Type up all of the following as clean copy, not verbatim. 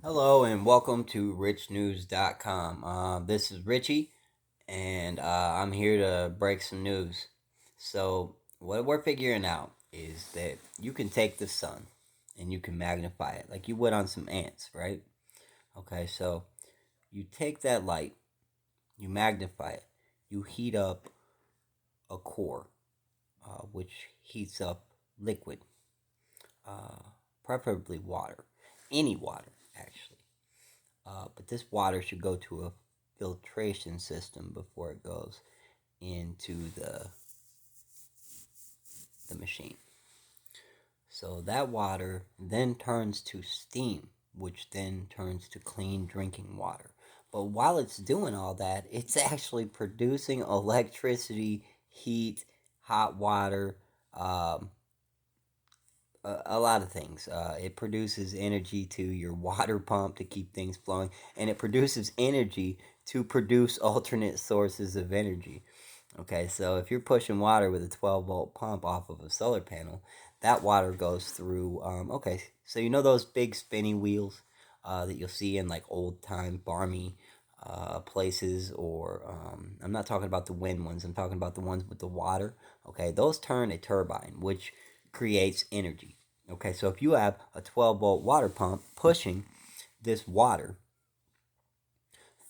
Hello and welcome to richnews.com. This is Richie, and I'm here to break some news. So, what we're figuring out is that you can take the sun and you can magnify it like you would on some ants, right? Okay, so you take that light, you magnify it, you heat up a core, which heats up liquid, uh, preferably water, any water, actually. But this water should go to a filtration system before it goes into the machine. So that water then turns to steam, which then turns to clean drinking water. But while it's doing all that, it's actually producing electricity, heat, hot water, um, a lot of things. It produces energy to your water pump to keep things flowing, and it produces energy to produce alternate sources of energy. Okay, so if you're pushing water with a 12-volt pump off of a solar panel, that water goes through. Okay, so you know those big spinny wheels that you'll see in like old time barmy places, or I'm not talking about the wind ones. I'm talking about the ones with the water. Okay, those turn a turbine, which creates energy. Okay, so if you have a 12-volt water pump pushing this water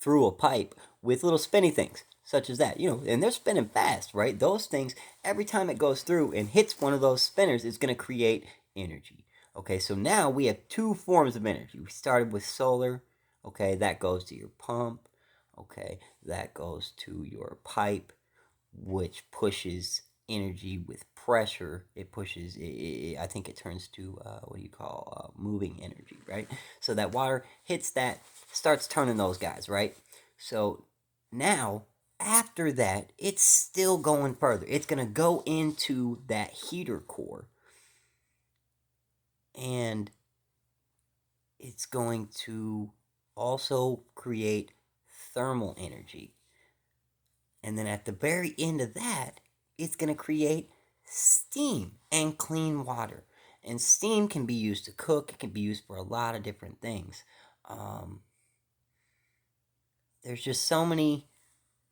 through a pipe with little spinny things, such as that, and they're spinning fast, right? Those things, every time it goes through and hits one of those spinners, it's going to create energy. Okay, so now we have two forms of energy. We started with solar, okay, that goes to your pump, okay, that goes to your pipe, which pushes energy with pressure. It pushes I think it turns to what do you call moving energy, right? So that water hits that, starts turning those guys, right? So now after that, it's still going further. It's going to go into that heater core, and it's going to also create thermal energy. And then at the very end of that, it's going to create steam and clean water. And steam can be used to cook, it can be used for a lot of different things. Um, there's just so many.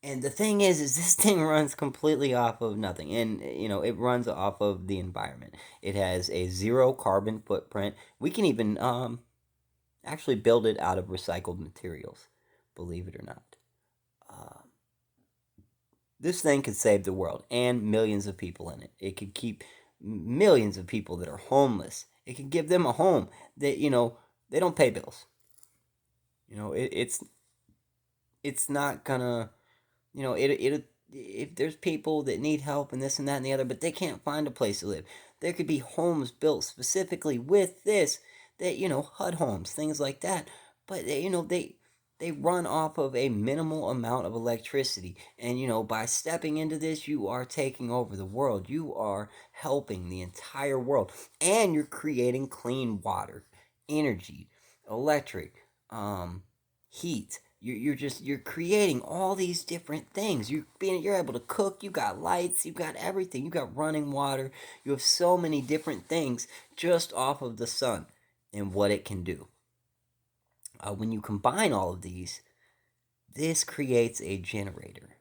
And the thing is this thing runs completely off of nothing. And, it runs off of the environment. It has a zero carbon footprint. We can even actually build it out of recycled materials, believe it or not. Uh, This thing could save the world and millions of people in it. It could keep millions of people that are homeless. It could give them a home that they don't pay bills. It's not gonna it if there's people that need help and this and that and the other, but they can't find a place to live. There could be homes built specifically with this, that HUD homes, things like that. But they run off of a minimal amount of electricity, and by stepping into this, you are taking over the world. You are helping the entire world, and you're creating clean water, energy, electric, heat. You're creating all these different things. You're able to cook. You got lights. You got everything. You got running water. You have so many different things just off of the sun and what it can do. When you combine all of these, this creates a generator.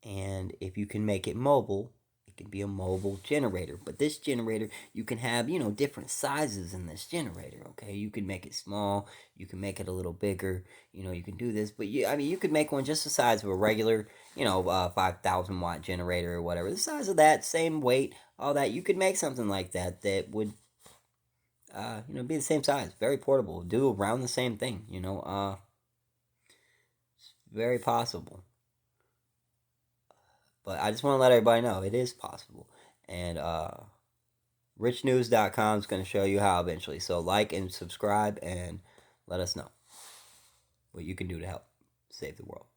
And if you can make it mobile, it can be a mobile generator. But this generator, you can have, different sizes in this generator, okay? You can make it small, you can make it a little bigger, you can do this. But you could make one just the size of a regular, 5,000 watt generator or whatever. The size of that, same weight, all that. You could make something like that that would be the same size, very portable, do around the same thing. It's very possible. But I just want to let everybody know it is possible. And richnews.com is going to show you how eventually. So like and subscribe and let us know what you can do to help save the world.